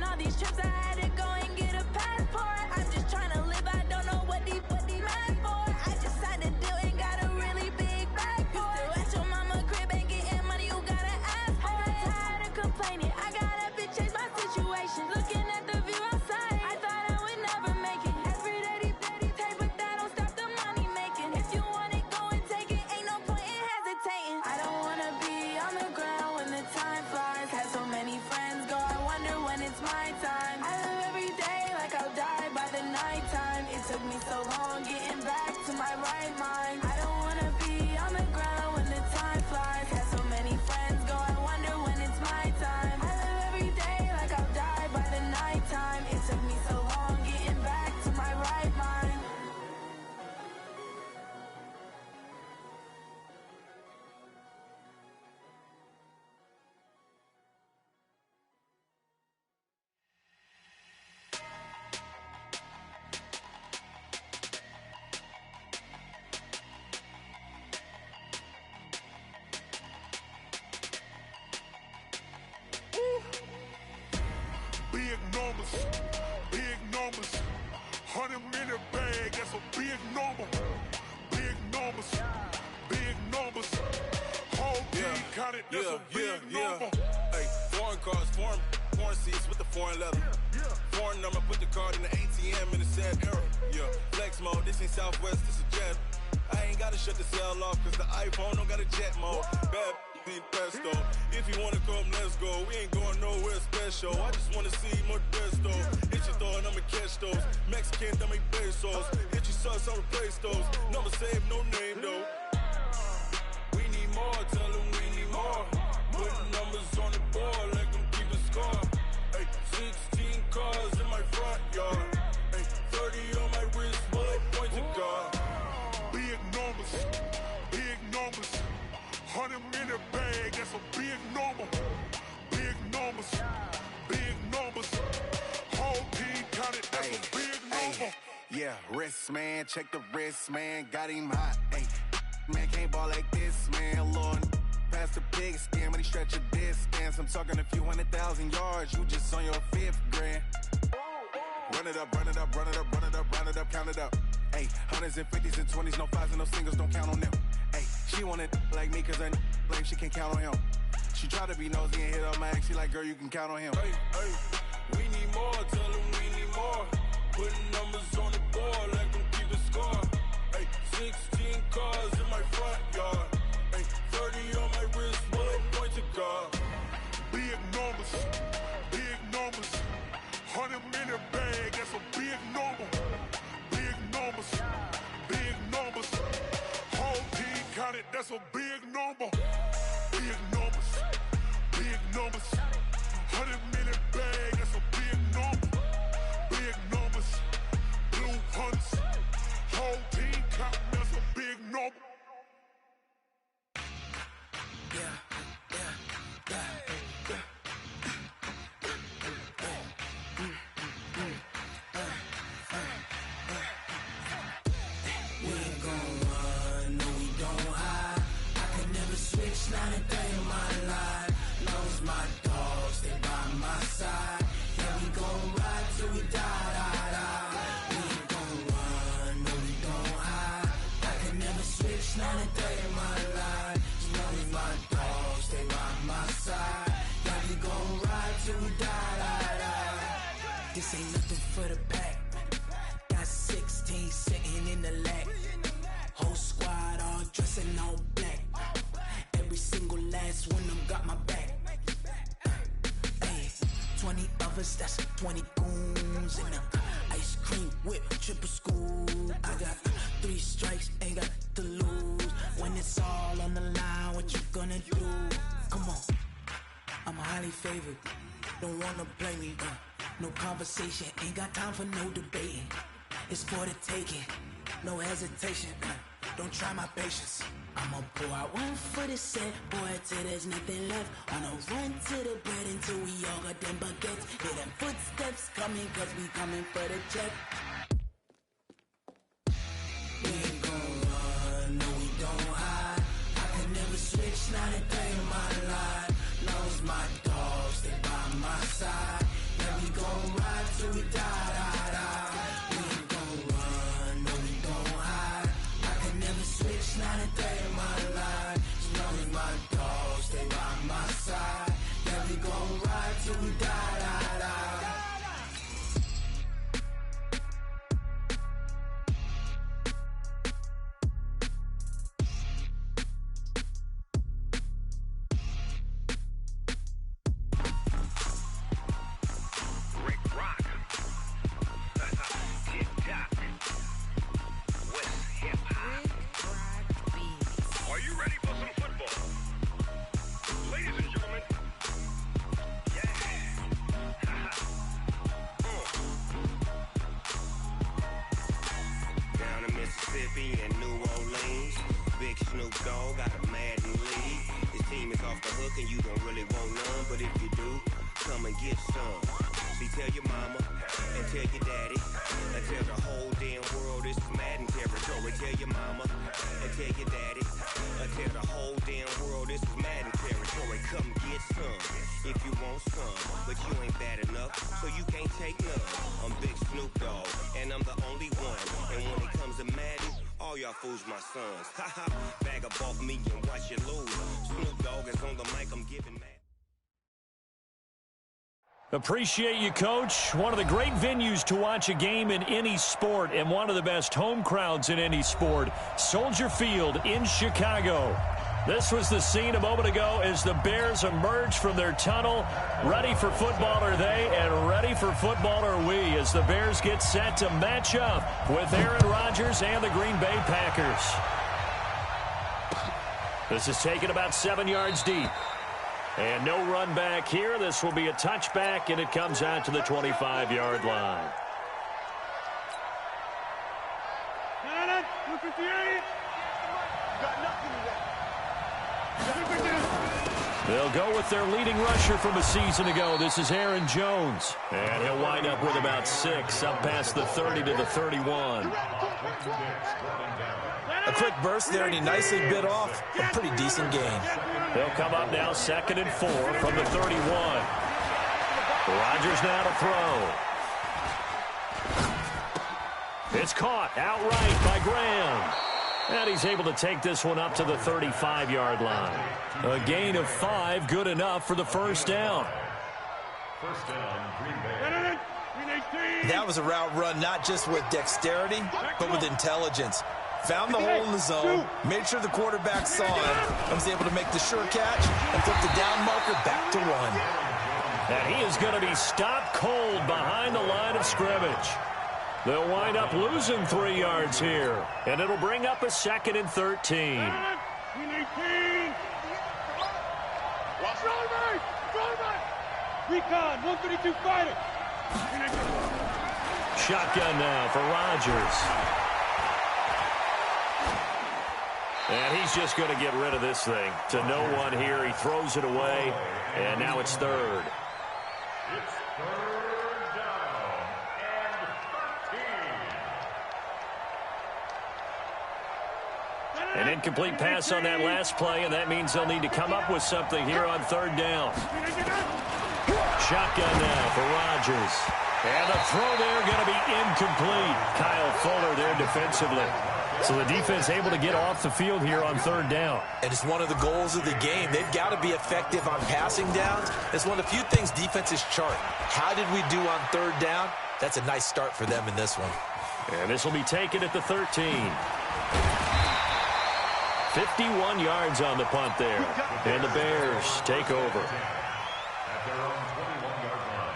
all these trips, I had to go and get a passport. I'm just trying to live, I don't know what these mad for. I just signed a deal and got a really big bag for it. Still at your mama crib and getting money, you gotta ask for it. I'm tired of complaining, I gotta change my situation. Looking at the view outside, I thought I would never make it. Every day they take, but that don't stop the money making. If you want it, go and take it, ain't no point in hesitating. I don't wanna be on the ground when the time flies. Had so many friends go, I wonder when it's my time. I live every day like I'll die by the nighttime. It took me so long getting back to my right mind. I don't wanna be on the ground when the time flies. Had so many friends go, I wonder when it's my time. I live every day like I'll die by the nighttime. It took me so long getting back to my right mind. Big numbers, big numbers. 100-minute bag, that's a big number. Big numbers, big numbers. Whole team counted, that's a big number. Hey, foreign cars, foreign seats with the foreign leather. Foreign number, put the card in the ATM in the sad era. Yeah, flex mode, this ain't Southwest, this a jet. I ain't gotta shut the cell off, cause the iPhone don't got a jet mode. Bad need pesto. If you wanna come, let's go. We ain't going nowhere special. I just wanna see more desto. Hit your throw and I'ma catch those. Mexican, that make pesos. Hit your sauce, I'll replace those. Number save, no name though. We need more, tell them we need more. Putting numbers on the board, let them keep a score. Hey, 16 cars in my front yard. Hey, 30 on my wrist, bullet point to God. Big numbers, big numbers. 100-minute bag, that's a big number. Big numbers, big numbers. Whole team counted, that's a big number. Yeah, wrist man, check the wrist man, got him hot. Ay, man can't ball like this, man. Lord, past the pig skin, when he stretch a distance. I'm talking a few 100,000 yards, you just on your 5th grand. Run it up, run it up, run it up, run it up, run it up, count it up. Ay, 100s and 50s and 20s, no 5s and no singles, don't count on them. Ay, she want it like me, cause her lame, she can't count on him. She try to be nosy and hit up my ex, she like, girl, you can count on him. Hey, hey, we need more, tell them we need more. Putting numbers on the board, let them keep the score. Hey, 16 cars in my front yard. Hey, 30 on my wrist, bullet point to God. Big numbers, big numbers. 100-minute bag, that's a big number. Big numbers, big numbers. Whole team counted, that's a big number. Big numbers, big numbers. 100-minute bag, that's a big number. Big numbers, blue hunts. Whole team counting, that's a big number. Yeah. Switch, not a day in my life. Knows my dogs, they by my side. Yeah, we gon' ride till we die. We ain't gon' run, no, we gon' hide. I can never switch, not a day in my life. Knows my dogs, they by my side. Yeah, we gon' ride till we die. This ain't nothing for the pack. Got 16 sitting in the lap. Whole squad all dressing all black. Every single last one of them got my back. Ay, 20 of us, that's 20 goons in the ice cream whip, triple scoop. I got 3 strikes, ain't got to lose. When it's all on the line, what you gonna do? Come on, I'm highly favored. Don't wanna play me, no conversation, ain't got time for no debating. It's for the taking, no hesitation. Don't try my patience. I'ma pour out one for the set, boy, till there's nothing left. On a run to the bread until we all got them baguettes. Hear them footsteps coming, cause we coming for the check. We ain't gon' run, no, we don't hide. I could never switch, not a day in my life. Knows my dogs, they by my side. Yeah, we gon' Snoop Dogg got a Madden league. His team is off the hook and you don't really want none, but if you do, come and get some. See, tell your mama and tell your daddy and tell the whole damn world this is Madden territory. Tell your mama and tell your daddy and tell the whole damn world this is Madden territory. Come get some if you want some, but you ain't bad enough, so you can't take none. I'm Big Snoop Dogg, and I'm the only one. And when it comes to Madden, all y'all fools my sons. Haha, bag up off me and watch you lose. Snoop Dogg is on the mic, I'm giving Madden. Appreciate you, Coach. One of the great venues to watch a game in any sport and one of the best home crowds in any sport, Soldier Field in Chicago. This was the scene a moment ago as the Bears emerged from their tunnel. Ready for football are they, and ready for football are we as the Bears get set to match up with Aaron Rodgers and the Green Bay Packers. This is taken about 7 yards deep. And no run back here. This will be a touchback, and it comes out to the 25-yard line. They'll go with their leading rusher from a season ago. This is Aaron Jones. And he'll wind up with about 6, up past the 30 to the 31. A quick burst there, and he nicely bit off a pretty decent gain. They'll come up now 2nd and 4 from the 31. Rodgers now to throw. It's caught outright by Graham. And he's able to take this one up to the 35-yard line. A gain of 5, good enough for the first down. First down, Green Bay. That was a route run not just with dexterity, but with intelligence. Found the hole in the zone, made sure the quarterback saw him, and was able to make the sure catch and flip the down marker back to 1. And he is going to be stopped cold behind the line of scrimmage. They'll wind up losing 3 yards here, and it'll bring up a 2nd and 13. Recon, 132 fighter. Shotgun now for Rodgers. And he's just going to get rid of this thing. To no one here. He throws it away, and now it's 3rd. It's 3rd down and 13. An incomplete pass on that last play, and that means they'll need to come up with something here on 3rd down. Shotgun now for Rodgers. And the throw there going to be incomplete. Kyle Fuller there defensively. So the defense able to get off the field here on 3rd down. And it's one of the goals of the game. They've got to be effective on passing downs. It's one of the few things defenses chart. How did we do on 3rd down? That's a nice start for them in this one. And this will be taken at the 13. 51 yards on the punt there. And the Bears take over. At their own 21-yard line.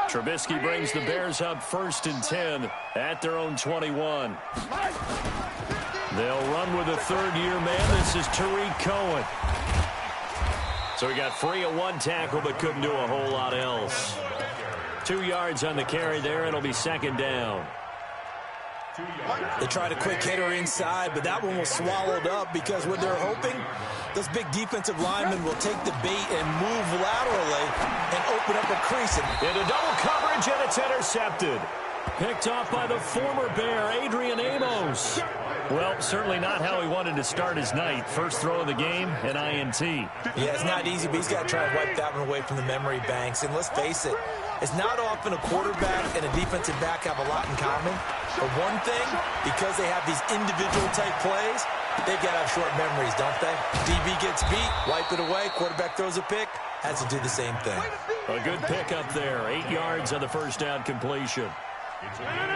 Trubisky brings the Bears up 1st and 10 at their own 21. They'll run with a 3rd-year man. This is Tariq Cohen. So he got free of 1 tackle but couldn't do a whole lot else. 2 yards on the carry there. It'll be 2nd down. They tried a quick hitter inside, but that one was swallowed up because what they're hoping, those big defensive linemen will take the bait and move laterally and open up a crease. Into double coverage, and it's intercepted. Picked off by the former Bear, Adrian Amos. Well, certainly not how he wanted to start his night. First throw of the game, an INT. Yeah, it's not easy, but he's got to try and wipe that one away from the memory banks. And let's face it, it's not often a quarterback and a defensive back have a lot in common. But one thing, because they have these individual type plays, they've got to have short memories, don't they? DB gets beat, wipe it away, quarterback throws a pick, has to do the same thing. A good pickup there, 8 yards on the first down completion.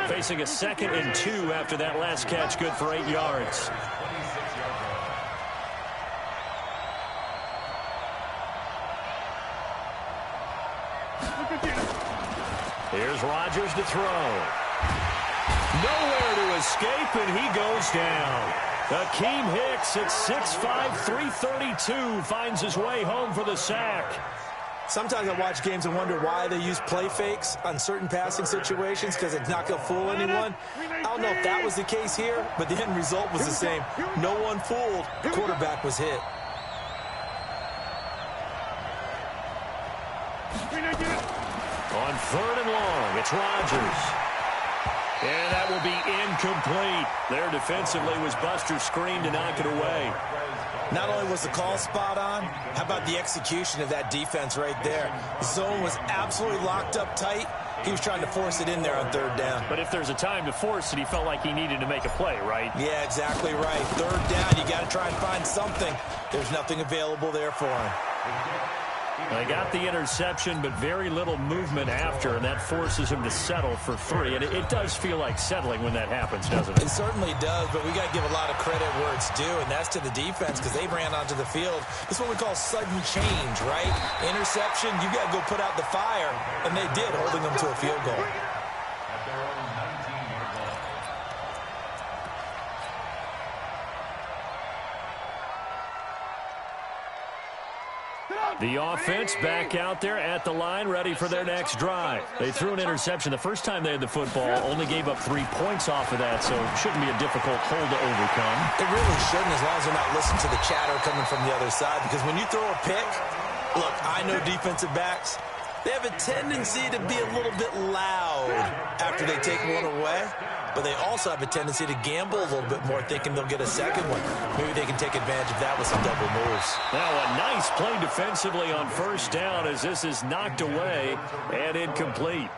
Facing a 2nd and 2 after that last catch, good for 8 yards. Here's Rodgers to throw. Nowhere to escape, and he goes down. Akeem Hicks at 6'5", 332 finds his way home for the sack. Sometimes I watch games and wonder why they use play fakes on certain passing situations because it's not going to fool anyone. I don't know if that was the case here, but the end result was the same. No one fooled. The quarterback was hit. On 3rd and long, it's Rodgers. And that will be incomplete. There defensively was Buster's screen to knock it away. Not only was the call spot on, how about the execution of that defense right there? The zone was absolutely locked up tight. He was trying to force it in there on 3rd down. But if there's a time to force it, he felt like he needed to make a play, right? Yeah, exactly right. 3rd down, you got to try and find something. There's nothing available there for him. They got the interception, but very little movement after, and that forces him to settle for 3. And it does feel like settling when that happens, doesn't it? It certainly does, but we got to give a lot of credit where it's due, and that's to the defense because they ran onto the field. This is what we call sudden change, right? Interception, you got to go put out the fire, and they did, holding them to a field goal. The offense back out there at the line, ready for their next drive. They threw an interception the first time they had the football, only gave up 3 points off of that, so it shouldn't be a difficult hole to overcome. It really shouldn't, as long as they're not listening to the chatter coming from the other side, because when you throw a pick, look, I know defensive backs, they have a tendency to be a little bit loud after they take one away, but they also have a tendency to gamble a little bit more, thinking they'll get a second one. Maybe they can take advantage of that with some double moves. Now a nice play defensively on 1st down as this is knocked away and incomplete.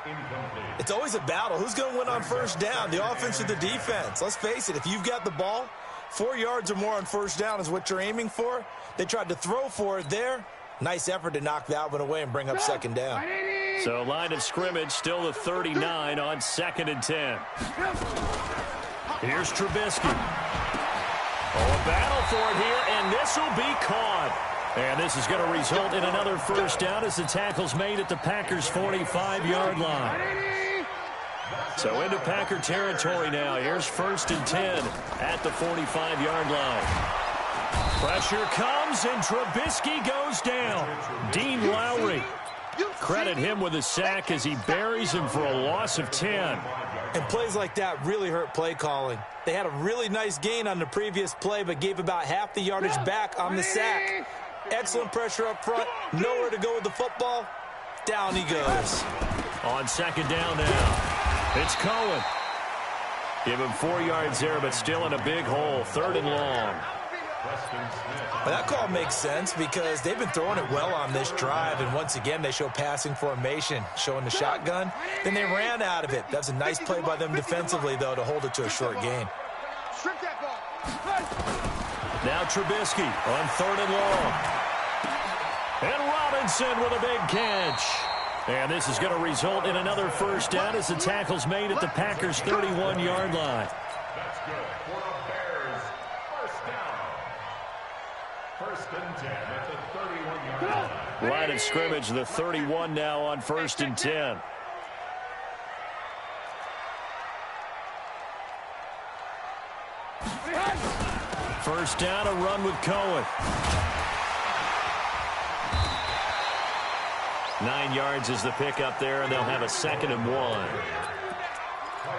It's always a battle. Who's going to win on 1st down, the offense or the defense? Let's face it, if you've got the ball, 4 yards or more on 1st down is what you're aiming for. They tried to throw for it there. Nice effort to knock that one away and bring up 2nd down. So line of scrimmage still the 39 on 2nd and 10. Here's Trubisky. Oh, a battle for it here, and this will be caught. And this is going to result in another 1st down as the tackle's made at the Packers' 45-yard line. So into Packer territory now. Here's 1st and 10 at the 45-yard line. Pressure comes, and Trubisky goes down. Dean Lowry. Credit him with a sack as he buries him for a loss of 10. And plays like that really hurt play calling. They had a really nice gain on the previous play, but gave about half the yardage back on the sack. Excellent pressure up front. Nowhere to go with the football. Down he goes. On 2nd down now. It's Cohen. Give him 4 yards there, but still in a big hole. 3rd and long. Well, that call makes sense because they've been throwing it well on this drive, and once again they show passing formation, showing the shotgun. Then they ran out of it. That's a nice play by them defensively, though, to hold it to a short gain. Now Trubisky on 3rd and long. And Robinson with a big catch. And this is going to result in another 1st down as the tackle's made at the Packers' 31-yard line. That's good. For the Bears, 1st down. 1st and 10 at the 31-yard line. Line of scrimmage, the 31 now on 1st and 10. First down, a run with Cohen. 9 yards is the pickup there, and they'll have a 2nd and 1.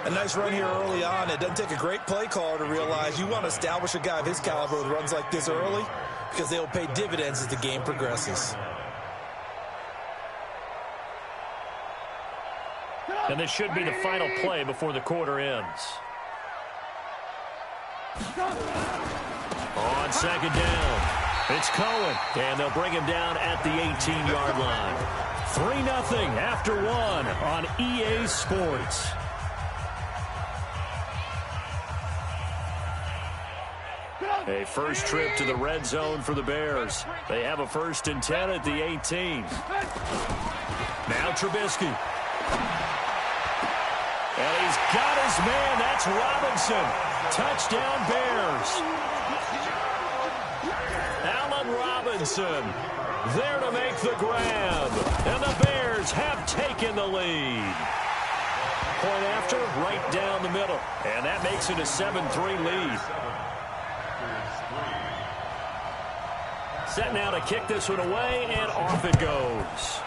A nice run here early on. It doesn't take a great play caller to realize you want to establish a guy of his caliber with runs like this early because they will pay dividends as the game progresses. And this should be the final play before the quarter ends. On 2nd down, it's Cohen, and they'll bring him down at the 18-yard line. 3-0 after 1 on EA Sports. A first trip to the red zone for the Bears. They have a 1st and 10 at the 18. Now Trubisky. And he's got his man. That's Robinson. Touchdown Bears. Allen Robinson there to make the grab. And the Bears have taken the lead. Point after, right down the middle. And that makes it a 7-3 lead. Set now to kick this one away, and off it goes.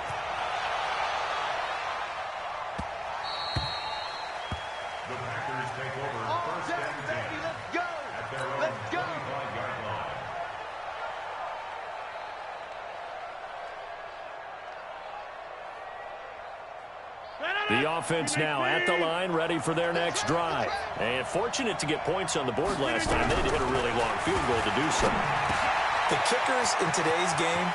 The Packers take over first and 10 at their own 25-yard line. The offense now at the line, ready for their next drive. And fortunate to get points on the board last time. They hit a really long field goal to do so. The kickers in today's game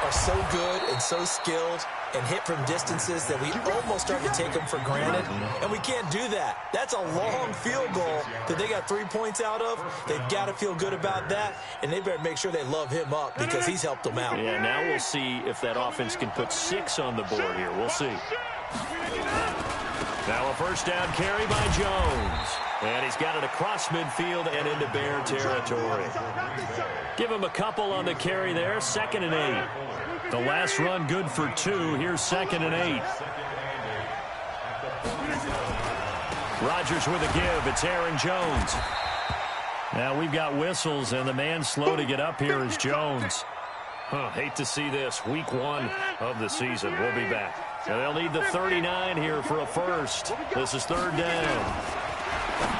are so good and so skilled and hit from distances that we almost start to take them for granted, and we can't do that. That's a long field goal that they got 3 points out of. They've got to feel good about that, and they better make sure they love him up because he's helped them out. Yeah, now we'll see if that offense can put 6 on the board here. We'll see. Now a first down carry by Jones. And he's got it across midfield and into Bear territory. Give him a couple on the carry there. 2nd and 8. The last run good for 2. Here's 2nd and 8. Rodgers with a give. It's Aaron Jones. Now we've got whistles, and the man slow to get up here is Jones. Hate to see this. Week 1 of the season. We'll be back. And they'll need the 39 here for a first. This is 3rd down.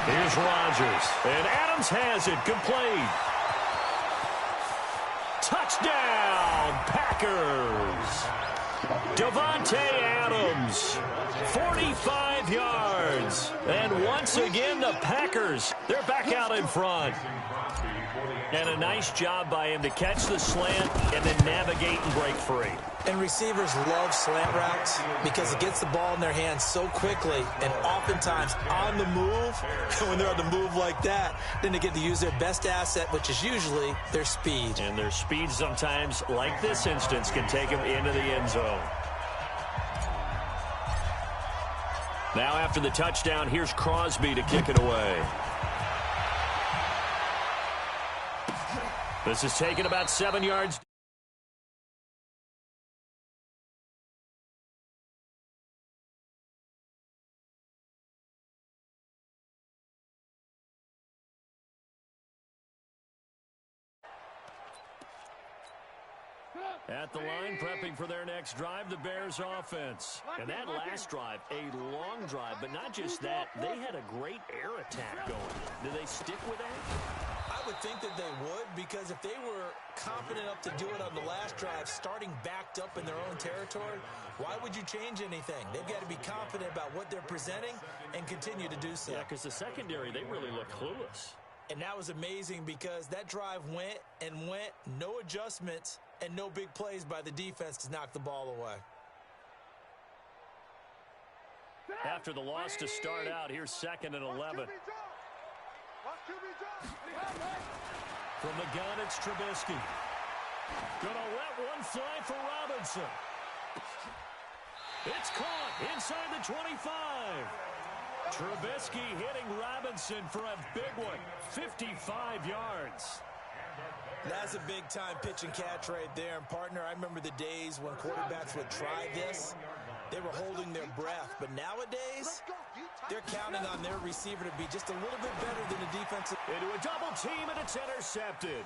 Here's Rodgers. And Adams has it. Good play. Touchdown, Packers. Davante Adams, 45 yards. And once again, the Packers, they're back out in front. And a nice job by him to catch the slant and then navigate and break free. And receivers love slant routes because it gets the ball in their hands so quickly and oftentimes on the move. And when they're on the move like that, then they get to use their best asset, which is usually their speed. And their speed sometimes, like this instance, can take them into the end zone. Now after the touchdown, here's Crosby to kick it away. This is taken about 7 yards. At the line, prepping for their next drive, the Bears offense. And that last drive, a long drive, but not just that, they had a great air attack going. Do they stick with that? I would think that they would, because if they were confident enough to do it on the last drive, starting backed up in their own territory, why would you change anything? They've got to be confident about what they're presenting and continue to do so. Yeah, because the secondary, they really look clueless. And that was amazing because that drive went and went, no adjustments, and no big plays by the defense to knock the ball away. After the loss to start out, here's 2nd and 11. From the gun, it's Trubisky. Gonna let one fly for Robinson. It's caught inside the 25. Trubisky hitting Robinson for a big one, 55 yards. That's a big-time pitch and catch right there. And, partner, I remember the days when quarterbacks would try this. They were holding their breath. But nowadays, they're counting on their receiver to be just a little bit better than the defensive. Into a double team, and it's intercepted.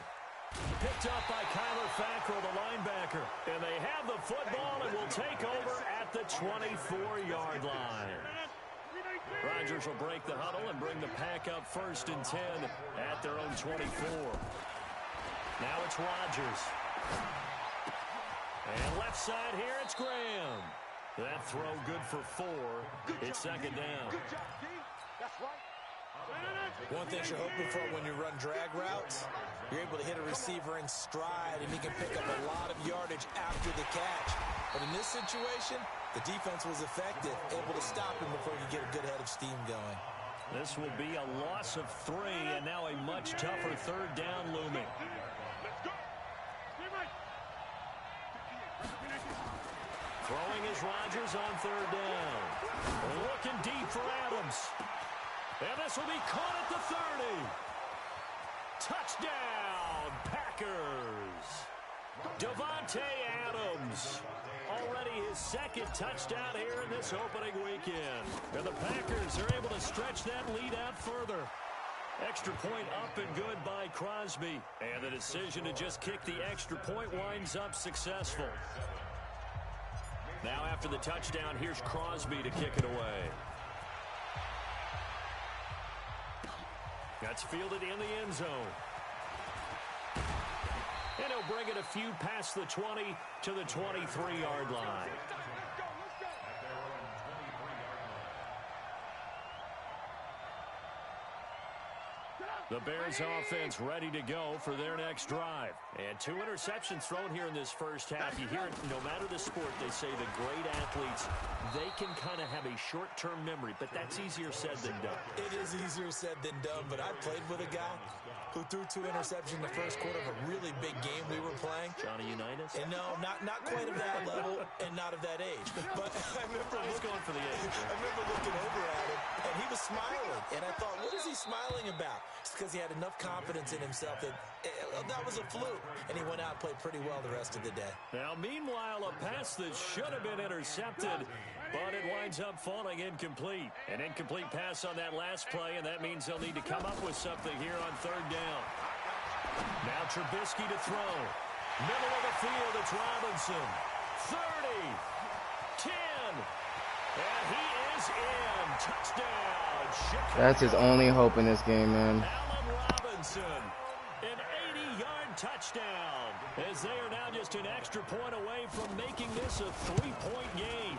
Picked up by Kyler Fackrell, the linebacker. And they have the football and will take over at the 24-yard line. Rodgers will break the huddle and bring the pack up 1st and 10 at their own 24. Now it's Rodgers. And left side here, it's Graham. That throw good for 4. It's 2nd down. One thing you're hoping for when you run drag routes, you're able to hit a receiver in stride, and he can pick up a lot of yardage after the catch. But in this situation, the defense was effective, able to stop him before he could get a good head of steam going. This will be a loss of 3, and now a much tougher 3rd down looming. Throwing is Rodgers on 3rd down. Looking deep for Adams. And this will be caught at the 30. Touchdown, Packers. Davante Adams. Already his 2nd touchdown here in this opening weekend. And the Packers are able to stretch that lead out further. Extra point up and good by Crosby. And the decision to just kick the extra point winds up successful. Now after the touchdown, here's Crosby to kick it away. That's fielded in the end zone. And he'll bring it a few past the 20 to the 23-yard line. The Bears offense ready to go for their next drive. And 2 interceptions thrown here in this first half. You hear it, no matter the sport, they say the great athletes, they can kind of have a short-term memory, but that's easier said than done. It is easier said than done, but I played with a guy who threw 2 interceptions in the first quarter of a really big game we were playing. Johnny Unitas? And no, not quite of that level and not of that age. But I remember going for the age. I remember looking over at him, and he was smiling. And I thought, what is he smiling about? It's because he had enough confidence in himself that that was a fluke. And he went out and played pretty well the rest of the day. Now, meanwhile, a pass that should have been intercepted, but it winds up falling incomplete. An incomplete pass on that last play, and that means they'll need to come up with something here on 3rd down. Now Trubisky to throw. Middle of the field, it's Robinson. 30, 10, and he is in. Touchdown, Chicago. That's his only hope in this game, man. Allen Robinson, an 80-yard touchdown, as they are now just an extra point away from making this a 3-point game.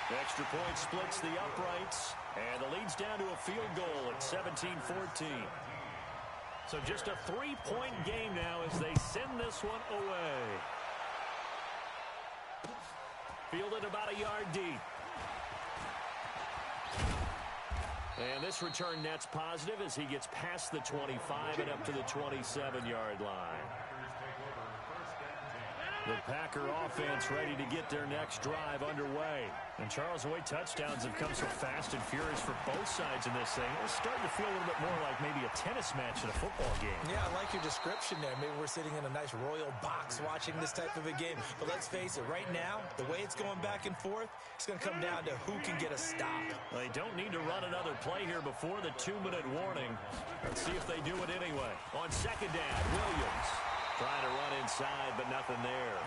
The extra point splits the uprights, and the lead's down to a field goal at 17-14. So just a 3-point game now as they send this one away. Fielded about a yard deep. And this return net's positive as he gets past the 25 and up to the 27-yard line. The Packer offense ready to get their next drive underway. And Charles, the way touchdowns have come so fast and furious for both sides in this thing, it's starting to feel a little bit more like maybe a tennis match in a football game. Yeah, I like your description there. Maybe we're sitting in a nice royal box watching this type of a game. But let's face it, right now, the way it's going back and forth, it's going to come down to who can get a stop. They don't need to run another play here before the 2-minute warning. Let's see if they do it anyway. On 2nd down, Williams trying to run inside, but nothing there.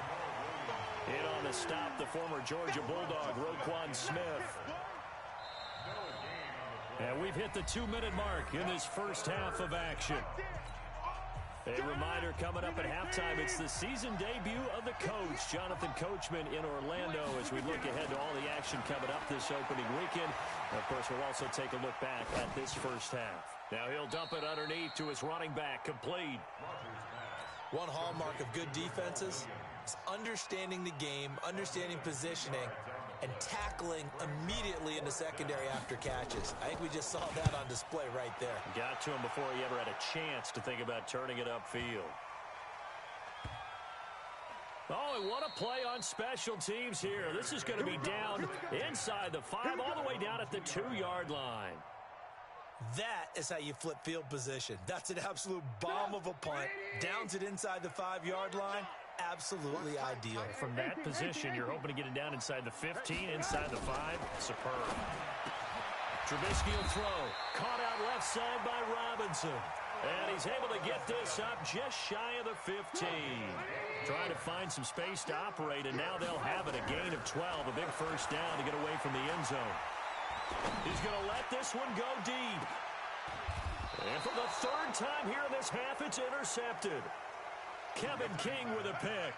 In on the stop, the former Georgia Bulldog, Roquan Smith. And we've hit the 2-minute mark in this first half of action. A reminder coming up at halftime, it's the season debut of the coach, Jonathan Coachman, in Orlando, as we look ahead to all the action coming up this opening weekend. And of course, we'll also take a look back at this first half. Now he'll dump it underneath to his running back, complete. One hallmark of good defenses is understanding the game, understanding positioning, and tackling immediately in the secondary after catches. I think we just saw that on display right there. Got to him before he ever had a chance to think about turning it upfield. Oh, and what a play on special teams here. This is going to be down inside the 5, all the way down at the 2-yard line. That is how you flip field position. That's an absolute bomb of a punt. Downs it inside the 5-yard line. Absolutely ideal. From that position, you're hoping to get it down inside the 15, inside the 5. Superb. Trubisky will throw. Caught out left side by Robinson. And he's able to get this up just shy of the 15. Trying to find some space to operate, and now they'll have it. A gain of 12, a big first down to get away from the end zone. He's going to let this one go deep. And for the 3rd time here in this half, it's intercepted. Kevin King with a pick.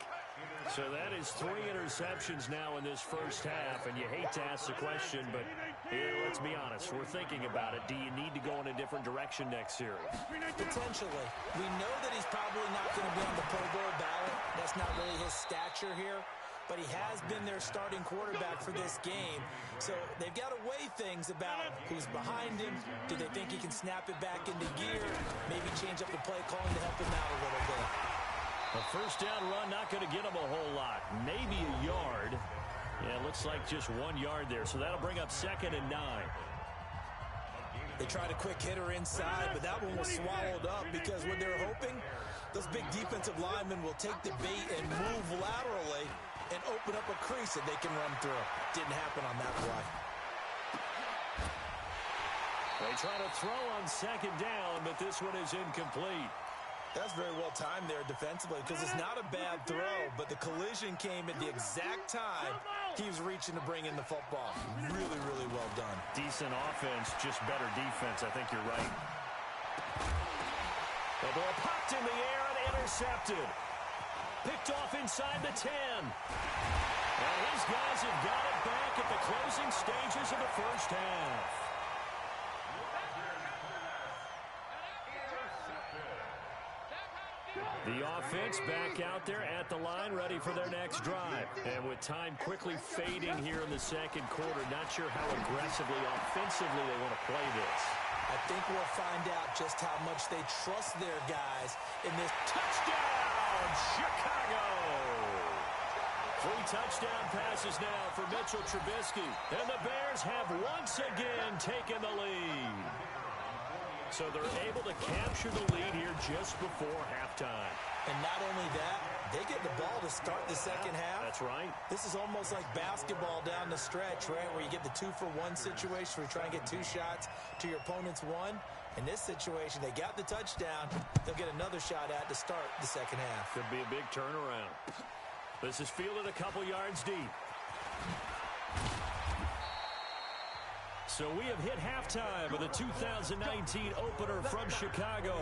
So that is 3 interceptions now in this first half, and you hate to ask the question, but here, let's be honest, we're thinking about it. Do you need to go in a different direction next series? Potentially. We know that he's probably not going to be on the Pro Bowl ballot. That's not really his stature here. But he has been their starting quarterback for this game. So they've got to weigh things about who's behind him. Do they think he can snap it back into gear? Maybe change up the play calling to help him out a little bit. A first down run, not going to get him a whole lot. Maybe a yard. Yeah, it looks like just 1 yard there. So that'll bring up 2nd and 9. They tried a quick hitter inside, but that one was swallowed up because when they're hoping, those big defensive linemen will take the bait and move laterally and open up a crease that they can run through. Didn't happen on that play. They try to throw on second down, but this one is incomplete. That's very well timed there defensively because it's not a bad throw, but the collision came at the exact time he was reaching to bring in the football. Really, really well done. Decent offense, just better defense. I think you're right. The ball popped in the air and intercepted. Picked off inside the 10. And his guys have got it back at the closing stages of the first half. The offense back out there at the line, ready for their next drive. And with time quickly fading here in the second quarter, not sure how aggressively, offensively they want to play this. I think we'll find out just how much they trust their guys in this. Touchdown, Chicago! 3 touchdown passes now for Mitchell Trubisky. And the Bears have once again taken the lead. So they're able to capture the lead here just before halftime. And not only that, they get the ball to start the second half. That's right. This is almost like basketball down the stretch, right, where you get the 2-for-1 situation where you try and get 2 shots to your opponent's 1. In this situation, they got the touchdown. They'll get another shot at to start the second half. Could be a big turnaround. This is fielded a couple yards deep. So we have hit halftime of the 2019 opener from Chicago.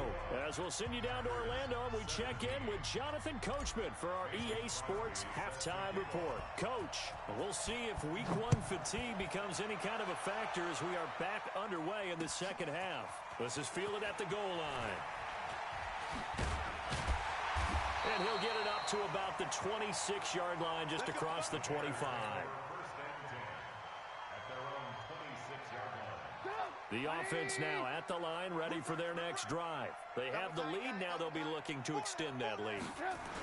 As we'll send you down to Orlando, and we check in with Jonathan Coachman for our EA Sports Halftime Report. Coach, we'll see if Week 1 fatigue becomes any kind of a factor as we are back underway in the second half. This is fielded at the goal line. And he'll get it up to about the 26-yard line, just across the 25. The offense now at the line, ready for their next drive. They have the lead. Now they'll be looking to extend that lead.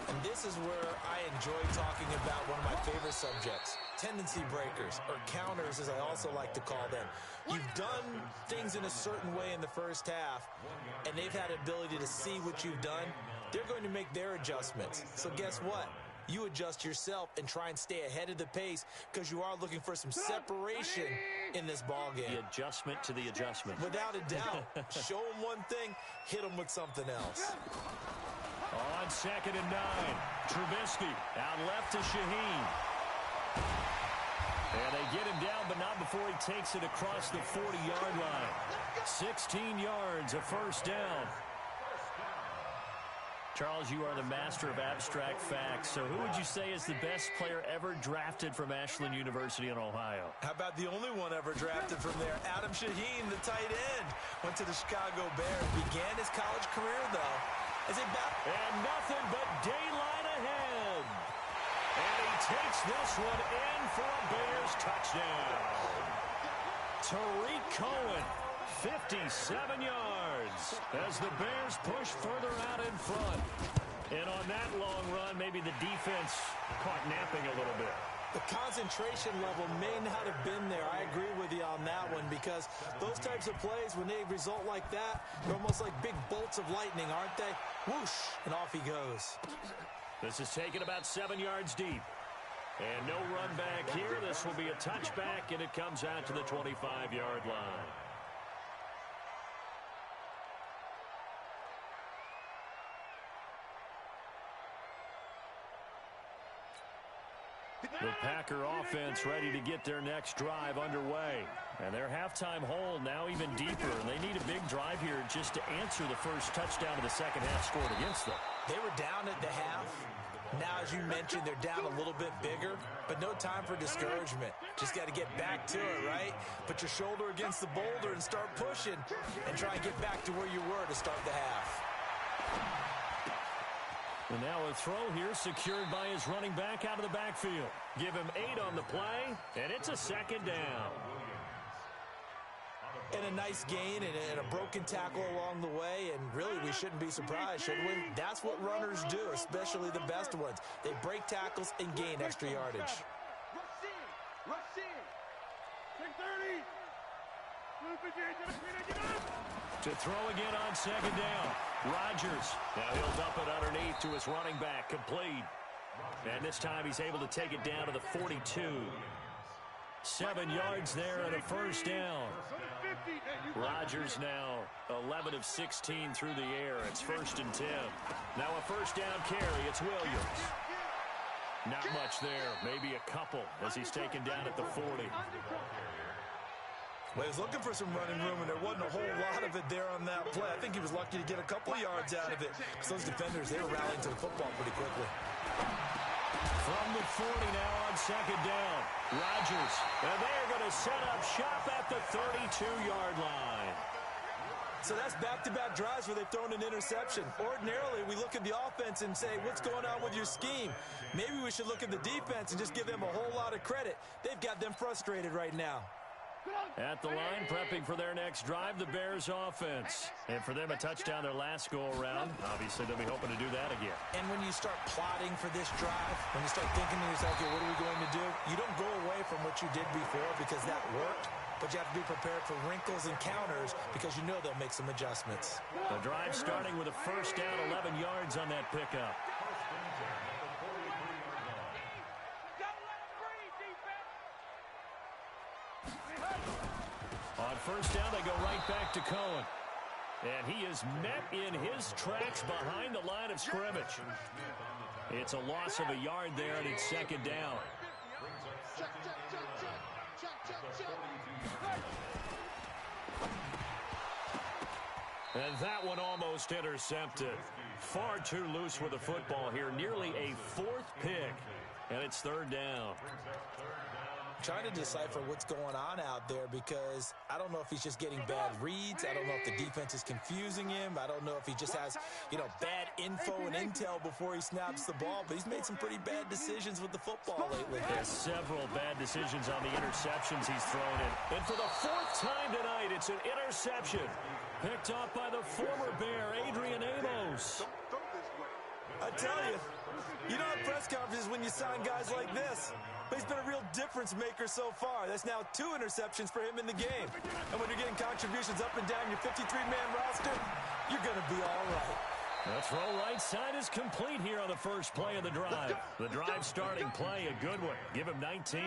And this is where I enjoy talking about one of my favorite subjects, tendency breakers, or counters, as I also like to call them. You've done things in a certain way in the first half, and they've had the ability to see what you've done. They're going to make their adjustments. So guess what? You adjust yourself and try and stay ahead of the pace because you are looking for some separation in this ball game. The adjustment to the adjustment. Without a doubt. Show them one thing, hit them with something else. On 2nd and 9, Trubisky out left to Shaheen. And they get him down, but not before he takes it across the 40-yard line. 16 yards, a first down. Charles, you are the master of abstract facts. So who would you say is the best player ever drafted from Ashland University in Ohio? How about the only one ever drafted from there? Adam Shaheen, the tight end. Went to the Chicago Bears. Began his college career, though, as a back. And nothing but daylight ahead. And he takes this one in for a Bears touchdown. Tariq Cohen. 57 yards as the Bears push further out in front. And on that long run, maybe the defense caught napping a little bit. The concentration level may not have been there. I agree with you on that one because those types of plays, when they result like that, they're almost like big bolts of lightning, aren't they? Whoosh, and off he goes. This is taken about 7 yards deep. And no run back here. This will be a touchback, and it comes out to the 25-yard line. The Packer offense ready to get their next drive underway. And their halftime hole now even deeper. And they need a big drive here just to answer the first touchdown of the second half scored against them. They were down at the half. Now, as you mentioned, they're down a little bit bigger, but no time for discouragement. Just got to get back to it, right? Put your shoulder against the boulder and start pushing and try and get back to where you were to start the half. And now a throw here secured by his running back out of the backfield. Give him 8 on the play, and it's a second down. And a nice gain and a broken tackle along the way, and really we shouldn't be surprised, should we? That's what runners do, especially the best ones. They break tackles and gain extra yardage. Rush in. 630. To throw again on second down. Rodgers. Now he'll dump it underneath to his running back. Complete. And this time he's able to take it down to the 42. 7 yards there and a first down. Rodgers now 11 of 16 through the air. It's 1st and 10. Now a first down carry. It's Williams. Not much there. Maybe a couple as he's taken down at the 40. Well, he was looking for some running room, and there wasn't a whole lot of it there on that play. I think he was lucky to get a couple of yards out of it because those defenders, they were rallying to the football pretty quickly. From the 40 now on 2nd down. Rodgers, and they're going to set up shop at the 32-yard line. So that's back-to-back drives where they've thrown an interception. Ordinarily, we look at the offense and say, what's going on with your scheme? Maybe we should look at the defense and just give them a whole lot of credit. They've got them frustrated right now. At the line, prepping for their next drive, the Bears offense. And for them, a touchdown their last go-around. Obviously, they'll be hoping to do that again. And when you start plotting for this drive, when you start thinking to yourself, okay, what are we going to do? You don't go away from what you did before because that worked. But you have to be prepared for wrinkles and counters because you know they'll make some adjustments. The drive starting with a first down, 11 yards on that pickup. On first down, they go right back to Cohen. And he is met in his tracks behind the line of scrimmage. It's a loss of a yard there, and it's 2nd down. And that one almost intercepted. Far too loose with the football here. Nearly a 4th pick. And it's 3rd down. Trying to decipher what's going on out there because I don't know if he's just getting bad reads. I don't know if the defense is confusing him. I don't know if he just has, bad info and intel before he snaps the ball. But he's made some pretty bad decisions with the football lately. There's several bad decisions on the interceptions he's thrown in. And for the 4th time tonight, it's an interception. Picked off by the former Bear, Adrian Amos. I tell you, you don't have press conferences when you sign guys like this. But he's been a real difference maker so far. That's now 2 interceptions for him in the game. And when you're getting contributions up and down your 53-man roster, you're going to be all right. Let's roll right side is complete here on the first play of the drive. The drive starting play, a good one. Give him 19.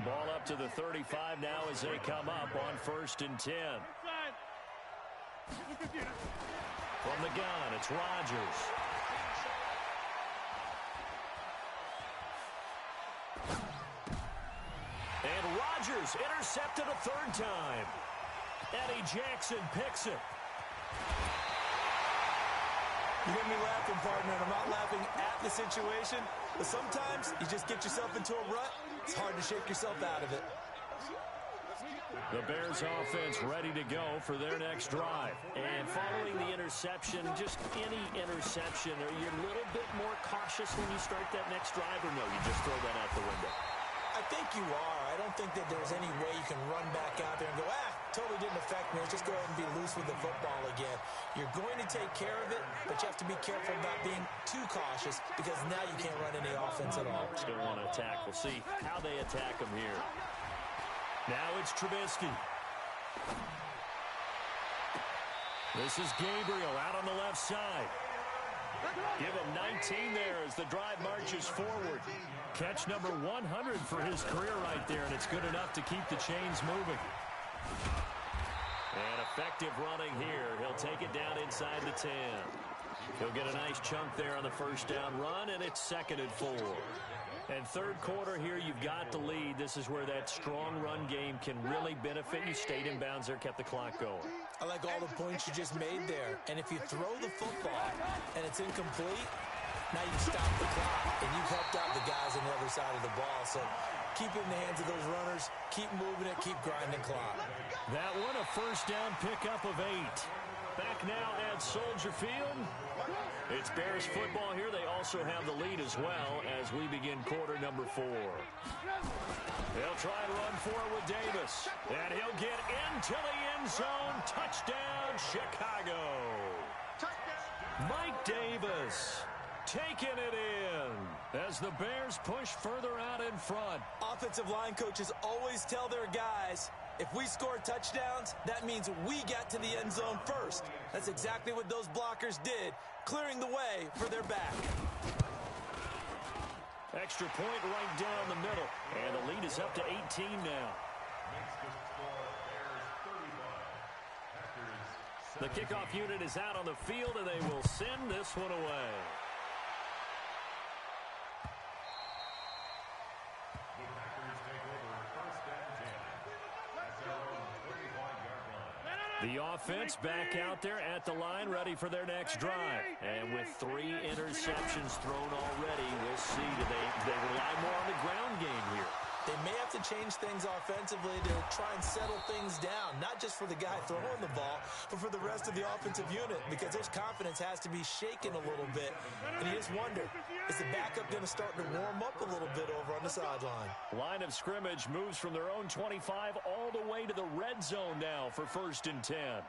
Ball up to the 35 now as they come up on 1st and 10. From the gun, it's Rodgers. And Rodgers intercepted a 3rd time. Eddie Jackson picks it. You get me laughing, partner, and I'm not laughing at the situation, but sometimes you just get yourself into a rut. It's hard to shake yourself out of it. The Bears offense ready to go for their next drive. And following the interception, just any interception, are you a little bit more cautious when you start that next drive, or no, you just throw that out the window? I think you are. I don't think that there's any way you can run back out there and go, totally didn't affect me. Let's just go ahead and be loose with the football again. You're going to take care of it, but you have to be careful about being too cautious because now you can't run any offense at all. Still want to attack. We'll see how they attack him here. Now it's Trubisky. This is Gabriel out on the left side. Give him 19 there as the drive marches forward. Catch number 100 for his career right there, and it's good enough to keep the chains moving. And effective running here. He'll take it down inside the 10. He'll get a nice chunk there on the first down run, and it's 2nd and 4. And 3rd quarter here, you've got the lead. This is where that strong run game can really benefit you. Stayed in bounds there, kept the clock going. I like all the points you just made there. And if you throw the football and it's incomplete, now you stop the clock, and you've helped out the guys on the other side of the ball. So keep it in the hands of those runners. Keep moving it. Keep grinding clock. That one, a first down pickup of 8. Back now at Soldier Field. It's Bears football here. They also have the lead as well as we begin quarter number 4. They'll try and run for it with Davis. And he'll get into the end zone. Touchdown, Chicago. Mike Davis taking it in as the Bears push further out in front. Offensive line coaches always tell their guys, if we score touchdowns, that means we get to the end zone first. That's exactly what those blockers did, clearing the way for their back. Extra point right down the middle. And the lead is up to 18 now. The kickoff unit is out on the field, and they will send this one away. The offense back out there at the line, ready for their next drive. And with 3 interceptions thrown already, we'll see. Do they rely more on the ground game here? They may have to change things offensively to try and settle things down, not just for the guy throwing the ball, but for the rest of the offensive unit, because his confidence has to be shaken a little bit. And you just wonder, is the backup going to start to warm up a little bit over on the sideline? Line of scrimmage moves from their own 25 all the way to the red zone now for 1st and 10.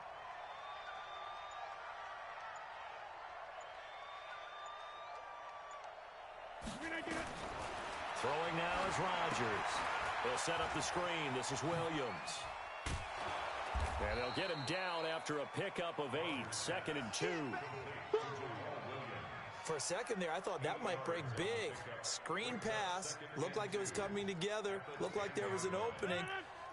Throwing now is Rodgers. They'll set up the screen. This is Williams. And they'll get him down after a pickup of 8. 2nd and 2. For a second there, I thought that might break big. Screen pass. Looked like it was coming together. Looked like there was an opening.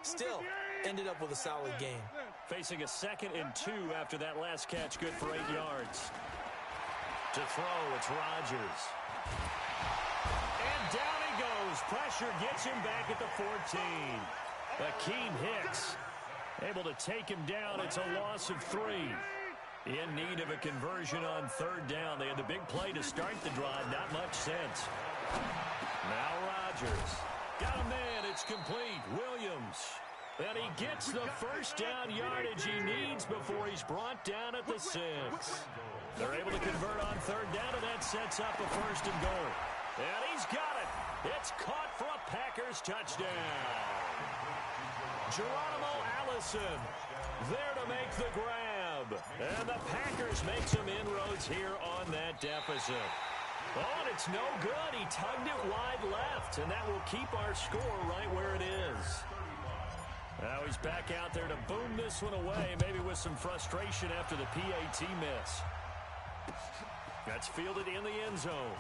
Still, ended up with a solid game. Facing a 2nd and 2 after that last catch, good for 8 yards. To throw, it's Rodgers. And down he goes. Pressure gets him back at the 14. Akeem Hicks able to take him down. It's a loss of 3. In need of a conversion on 3rd down. They had the big play to start the drive. Not much sense. Now Rodgers. Got a man. It's complete. Williams. And he gets the 1st down yardage he needs before he's brought down at the 6. They're able to convert on 3rd down, and that sets up a 1st and goal. And he's got it. It's caught for a Packers touchdown. Geronimo Allison there to make the grab. And the Packers make some inroads here on that deficit. Oh, and it's no good. He tugged it wide left, and that will keep our score right where it is. Now he's back out there to boom this one away, maybe with some frustration after the PAT miss. That's fielded in the end zone.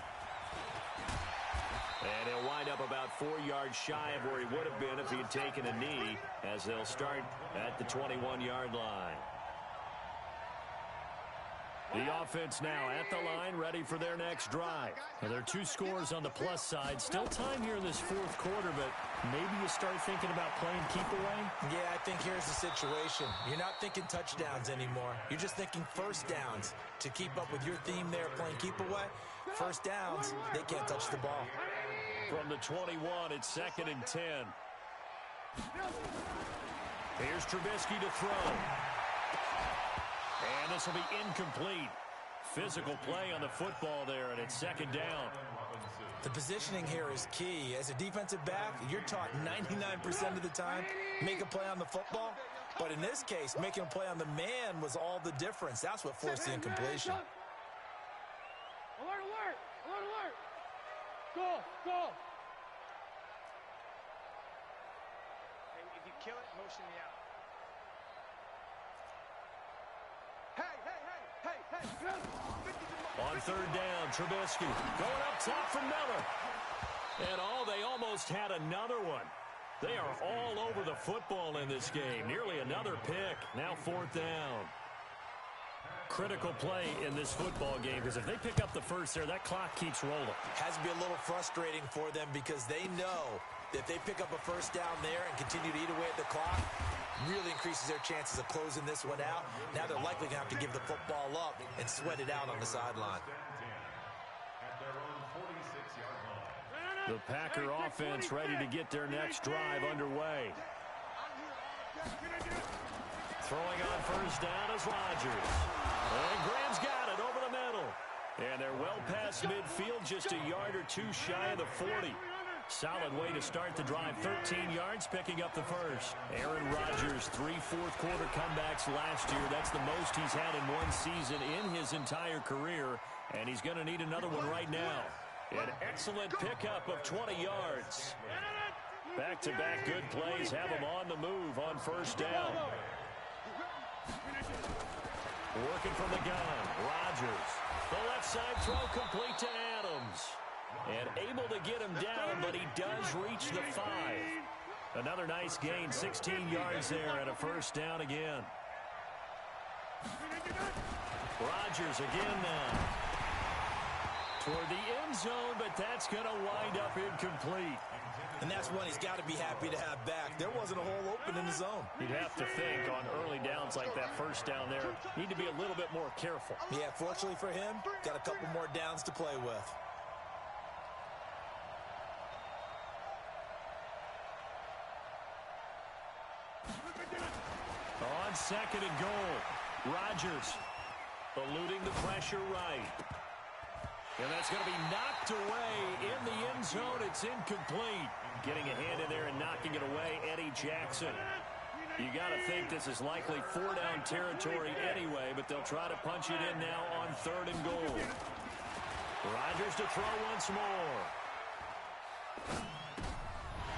And he'll wind up about 4 yards shy of where he would have been if he had taken a knee, as they'll start at the 21-yard line. The offense now at the line, ready for their next drive. Now, there are 2 scores on the plus side. Still time here in this 4th quarter, but maybe you start thinking about playing keep away? Yeah, I think here's the situation. You're not thinking touchdowns anymore. You're just thinking 1st downs. To keep up with your theme there, playing keep away, 1st downs, they can't touch the ball. From the 21, it's 2nd and 10. Here's Trubisky to throw. And this will be incomplete. Physical play on the football there, and it's 2nd down. The positioning here is key. As a defensive back, you're taught 99% of the time, make a play on the football. But in this case, making a play on the man was all the difference. That's what forced the incompletion. Alert, alert! Alert, alert! Go, go! Hey, if you kill it, motion me out. On 3rd down, Trubisky going up top for Miller. And they almost had another one. They are all over the football in this game. Nearly another pick. Now 4th down. Critical play in this football game, because if they pick up the 1st there, that clock keeps rolling. Has to be a little frustrating for them, because they know that if they pick up a 1st down there and continue to eat away at the clock, really increases their chances of closing this one out. Now they're likely going to have to give the football up and sweat it out on the sideline. The Packer offense ready to get their next drive underway. Throwing on 1st down is Rodgers. And Graham's got it over the middle. And they're well past midfield, just a yard or 2 shy of the 40. Solid way to start the drive. 13 yards, picking up the 1st. Aaron Rodgers, 3 fourth-quarter comebacks last year. That's the most he's had in one season in his entire career, and he's going to need another one right now. An excellent pickup of 20 yards. Back-to-back good plays have him on the move on 1st down. Working from the gun, Rodgers. The left side throw complete to Adams. And able to get him down, but he does reach the 5. Another nice gain, 16 yards there and a first down again. Rodgers again now. Toward the end zone, but that's going to wind up incomplete. And that's one he's got to be happy to have back. There wasn't a hole open in the zone. You'd have to think on early downs like that first down there, need to be a little bit more careful. Yeah, fortunately for him, got a couple more downs to play with. On second and goal, Rodgers eluding the pressure right. And that's going to be knocked away in the end zone. It's incomplete. Getting a hand in there and knocking it away, Eddie Jackson. You got to think this is likely 4-down territory anyway, but they'll try to punch it in now on third and goal. Rodgers to throw once more.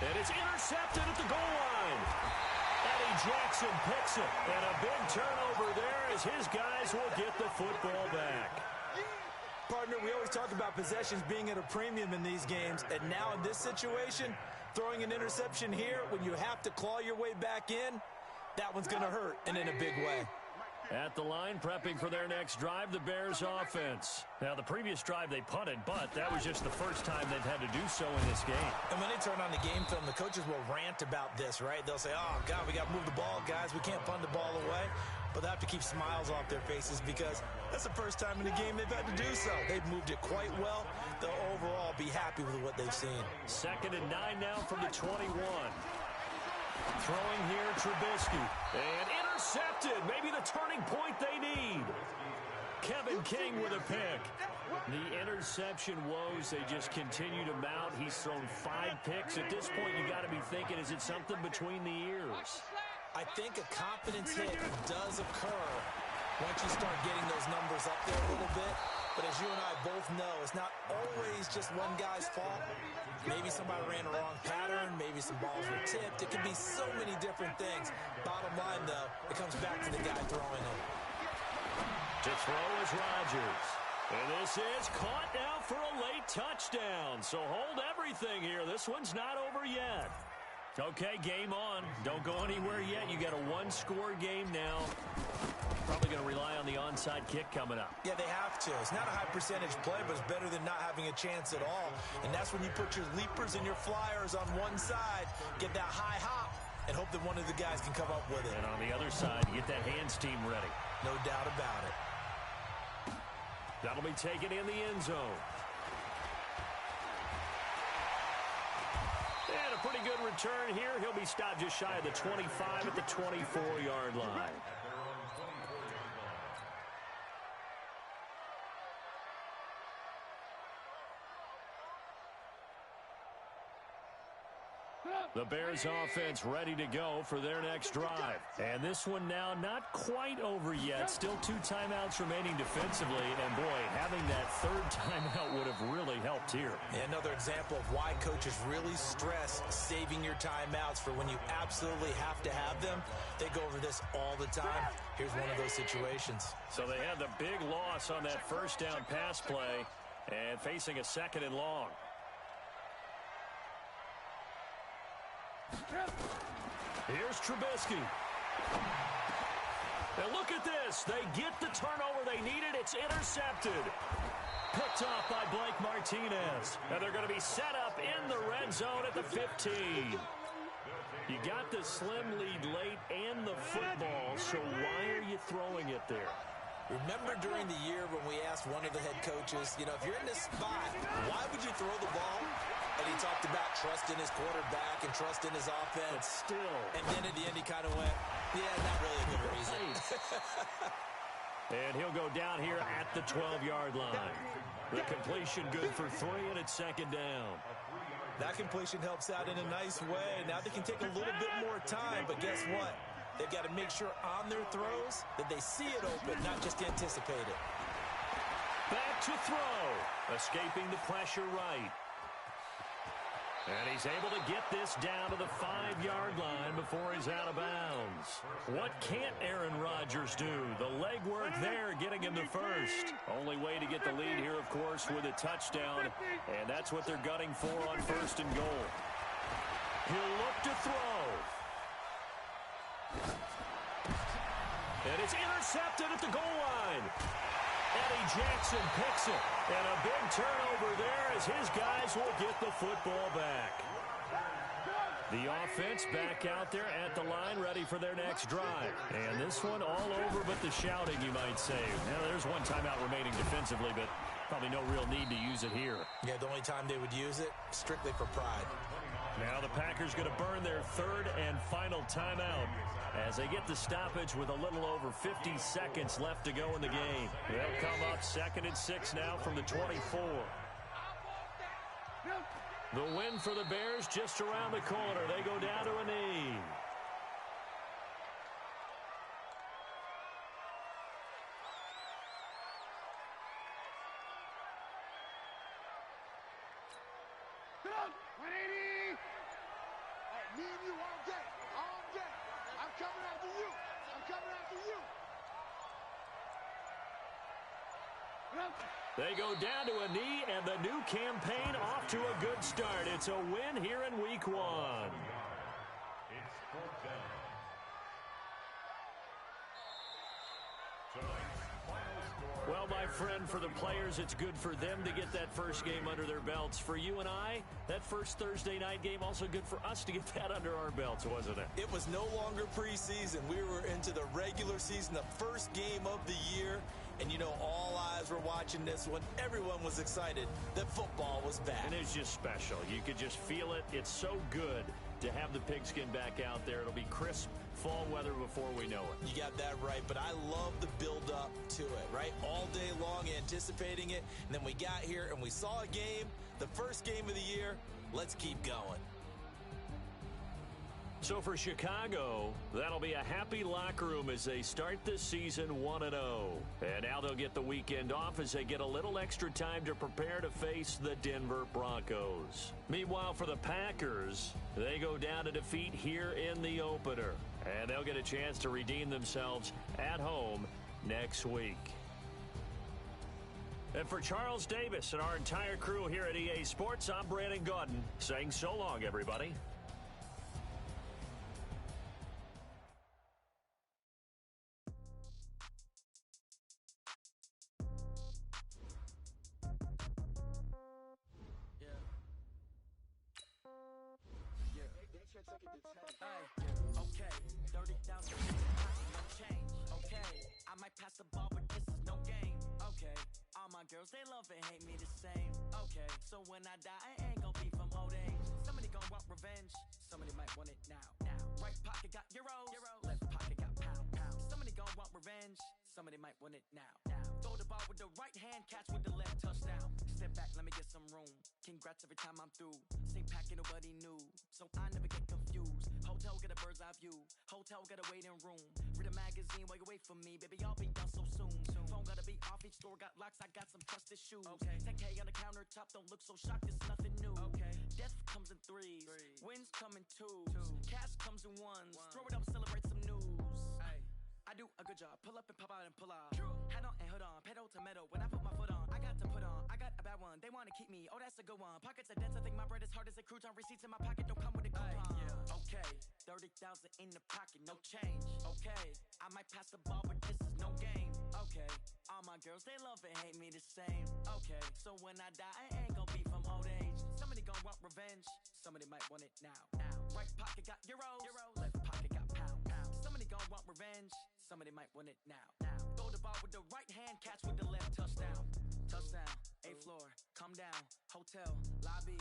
And it's intercepted at the goal line. Eddie Jackson picks it. And a big turnover there as his guys will get the football back. Partner, we always talk about possessions being at a premium in these games, and now in this situation, throwing an interception here when you have to claw your way back in, that one's going to hurt, and in a big way. At the line, prepping for their next drive, the Bears offense. Now, the previous drive they punted, but that was just the first time they've had to do so in this game. And when they turn on the game film, the coaches will rant about this, right? They'll say, oh, God, we got to move the ball, guys. We can't punt the ball away. But they have to keep smiles off their faces because that's the first time in the game they've had to do so. They've moved it quite well. They'll overall be happy with what they've seen. 2nd and 9 now from the 21. Throwing here, Trubisky. And intercepted. Maybe the turning point they need. Kevin King with a pick. The interception woes, they just continue to mount. He's thrown 5 picks. At this point, you got to be thinking, is it something between the ears? I think a confidence hit does occur once you start getting those numbers up there a little bit. But as you and I both know, it's not always just one guy's fault. Maybe somebody ran a wrong pattern. Maybe some balls were tipped. It can be so many different things. Bottom line, though, it comes back to the guy throwing them. To throw is Rodgers. And this is caught now for a late touchdown. So hold everything here. This one's not over yet. Okay, game on. Don't go anywhere yet. You got a one-score game now. Probably going to rely on the onside kick coming up. Yeah, they have to. It's not a high percentage play, but it's better than not having a chance at all. And that's when you put your leapers and your flyers on one side, get that high hop, and hope that one of the guys can come up with it. And on the other side, get that hands team ready. No doubt about it. That'll be taken in the end zone. And a pretty good return here. He'll be stopped just shy of the 25 at the 24-yard line. The Bears offense ready to go for their next drive. And this one now not quite over yet. Still 2 timeouts remaining defensively. And boy, having that third timeout would have really helped here. And another example of why coaches really stress saving your timeouts for when you absolutely have to have them. They go over this all the time. Here's one of those situations. So they had the big loss on that first down pass play and facing a 2nd and long. Here's Trubisky. And look at this. They get the turnover they needed. It's intercepted. Picked off by Blake Martinez. And they're going to be set up in the red zone at the 15. You got the slim lead late and the football, so why are you throwing it there? Remember during the year when we asked one of the head coaches, you know, if you're in this spot, why would you throw the ball? And he talked about trust in his quarterback and trust in his offense. But still. And then at the end he kind of went, yeah, not really a good reason. And he'll go down here at the 12-yard line. The completion good for 3, and it's 2nd down. That completion helps out in a nice way. Now they can take a little bit more time, but guess what? They've got to make sure on their throws that they see it open, not just anticipate it. Back to throw. Escaping the pressure right. And he's able to get this down to the 5-yard line before he's out of bounds. What can't Aaron Rodgers do? The legwork there getting him the first. Only way to get the lead here, of course, with a touchdown. And that's what they're gunning for on 1st and goal. He'll look to throw. And it's intercepted at the goal line. Eddie Jackson picks it. And a big turnover there as his guys will get the football back. The offense back out there at the line, ready for their next drive. And this one all over but the shouting, you might say. Now, there's one timeout remaining defensively, but probably no real need to use it here. Yeah, the only time they would use it, strictly for pride. Now the Packers going to burn their 3rd and final timeout as they get the stoppage with a little over 50 seconds left to go in the game. They'll come up 2nd and 6 now from the 24. The win for the Bears just around the corner. They go down to a knee. Me and you all day, all day. I'm coming after you. I'm coming after you. They go down to a knee, and the new campaign off to a good start. It's a win here in Week 1. It's 4th down. Well, my friend, for the players, it's good for them to get that first game under their belts. For you and I, that first Thursday night game, also good for us to get that under our belts, wasn't it? It was no longer preseason. We were into the regular season, the first game of the year. And, you know, all eyes were watching this one. Everyone was excited that football was back. And it's just special. You could just feel it. It's so good to have the pigskin back out there. It'll be crisp fall weather before we know it. You got that right, but I love the build-up to it, right? All day long anticipating it, and then we got here and we saw a game, the first game of the year. Let's keep going. So for Chicago, that'll be a happy locker room as they start this season 1-0. And now they'll get the weekend off as they get a little extra time to prepare to face the Denver Broncos. Meanwhile, for the Packers, they go down to defeat here in the opener. And they'll get a chance to redeem themselves at home next week. And for Charles Davis and our entire crew here at EA Sports, I'm Brandon Gaudin saying so long, everybody. Okay, 30,000 no change. Okay, I might pass the ball, but this is no game. Okay, all my girls, they love and hate me the same. Okay, so when I die, I ain't gonna be from old age. Somebody gonna want revenge, somebody might want it now. Right pocket got euros, left pocket got pounds. Somebody gonna want revenge, somebody might want it now. Throw the ball with the right hand, catch with the left, touchdown. Step back, let me get some room. Congrats every time I'm through. Same packet, nobody knew, so I never get confused. Hotel get a bird's eye view. Hotel get a waiting room. Read a magazine while you wait for me. Baby, I'll be done so soon. Phone gotta be off, each store got locks. I got some trusted shoes. Okay. 10K on the countertop, don't look so shocked, it's nothing new. Okay. Death comes in threes. Wins come in twos. Cash comes in ones. Throw it up, celebrate some news. Ay. I do a good job. Pull up and pop out and pull off. Hat on and hood on. Pedal to metal. When I put my foot on, I got to put on. I got a bad one. They want to keep me. Oh, that's a good one. Pockets are dense. I think my bread is hard as a crouton. Receipts in my pocket don't come with a coupon. Yeah. Okay. 30,000 in the pocket. No change. Okay. I might pass the ball, but this is no game. Okay. All my girls, they love and hate me the same. Okay. So when I die, I ain't gonna be from old age. Somebody gonna want revenge. Somebody might want it now. Right pocket got euros. Left pocket got pounds. Somebody gonna want revenge. Somebody might want it now. Throw the ball with the right hand, catch with the left, touchdown. Touchdown, 8th floor, come down, hotel, lobby.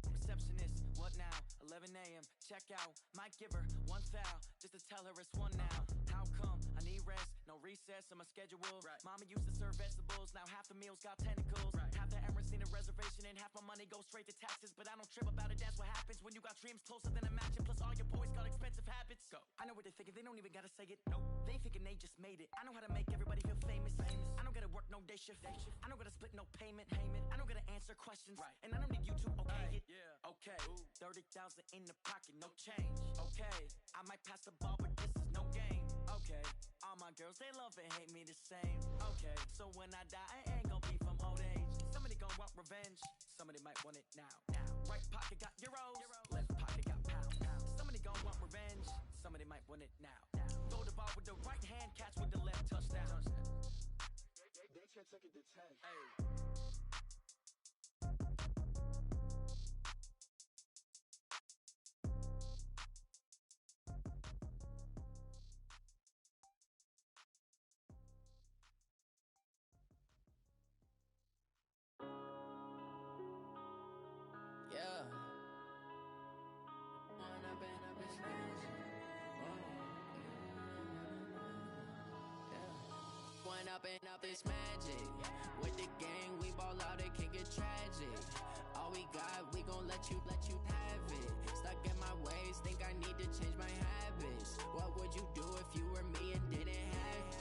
Receptionist, what now? 11 a.m., check out. Might give her one foul, just to tell her it's one now. How come? I need rest, no recess in my schedule. Right. Mama used to serve vegetables, now half the meals got tentacles. Right. Half the Emirates need a reservation and half my money goes straight to taxes. But I don't trip about it, that's what happens when you got dreams closer than a match. And plus all your boys got expensive habits. Go. I know what they're thinking, they don't even gotta say it. Nope. They thinking they just made it. I know how to make everybody feel famous. I don't gotta work no day shift. I don't gotta split no payment. I don't gotta answer questions. Right. And I don't need you to okay it. Okay, 30,000 in the pocket, no change. Okay, I might pass the ball, but this is no game. Okay, all my girls, they love and hate me the same. Okay, so when I die, I ain't gonna be from old age. Somebody gon' want revenge, somebody might want it now. Right pocket got euros, left pocket got pounds. Somebody gon' want revenge, somebody might want it now. Throw the ball with the right hand, catch with the left, touchdown. They took it to 10. Hey. Yeah. One up and up is magic. With the gang, we ball out, it can get tragic. All we got, we gon' let you have it. Stuck in my ways, think I need to change my habits. What would you do if you were me and didn't have it?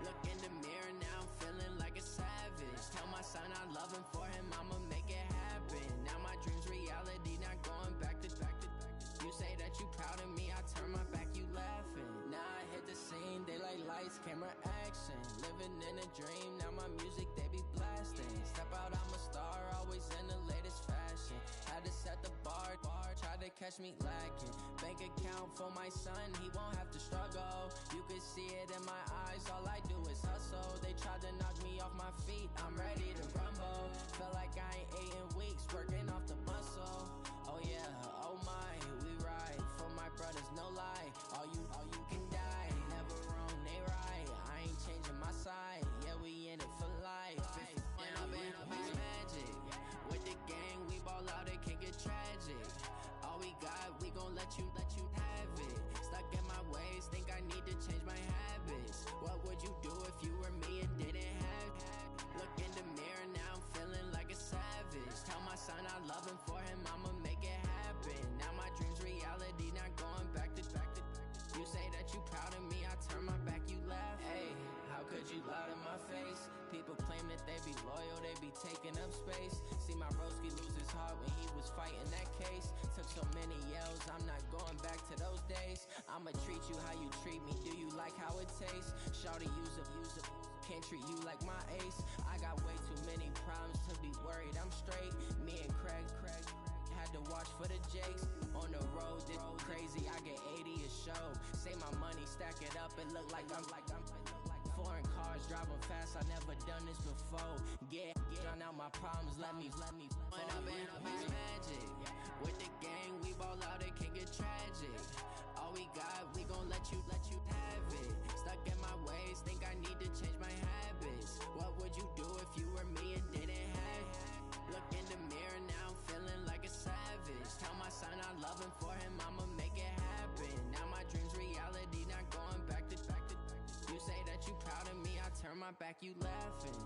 Look in the mirror, now I'm feeling like a savage. Tell my son I love him, for him I'ma make it happen. Now my dream's reality, not going back to. You say that you proud of me, I turn my back, you laughing. Now I hit the scene, they like lights, camera, action. Living in a dream, now my music, they be blasting. Step out, I'm a star, always in the latest fashion. Had to set the bar, tried to catch me lacking. Bank account for my son, he won't have to struggle. You can see it in my eyes, all I do is hustle. They tried to knock me off my feet, I'm ready to rumble. Feel like I ain't ate in weeks, working off the muscle. Oh yeah, oh my, we ride for my brothers, no lie. All you can die, never wrong, they right. I ain't changing my side, yeah, we in it for life. And I've been magic. With the gang, we ball out, it can get tragic. All we got, we gon' let you have it. Stuck in my ways, think I need to change my habits. What would you do if you were me and didn't have it? Look in the mirror, now I'm feeling like a savage. Tell my son I love him, for him I'ma make it happen. Now my dream's reality, not going back to. You say that you proud of me, I turn my back, you laugh. Hey, how could you lie to my face? People claim that they be loyal, they be taking up space. See my broski lose his heart when he was fighting that case. Took so many yells, I'm not going back to those days. I'ma treat you how you treat me, do you like how it tastes? Shawty, use up, can't treat you like my ace. I got way too many problems to be worried, I'm straight. Me and Craig had to watch for the Jakes. On the road, this crazy, I get 80 a show. Say my money, stack it up, it look like I'm foreign cars, driving fast, I never done this before. Drown out my problems, let me When up and up is magic. With the gang, we ball out, it can get tragic. All we got, we gon' let you have it. Stuck in my ways, think I need to change my habits. What would you do if you were me and didn't have it? Look in the mirror, now I'm feeling like a savage. Tell my son I love him, for him I'ma make it happen. Now my dream's reality, not going back to. You say that you proud of me, I turn my back, you laughing.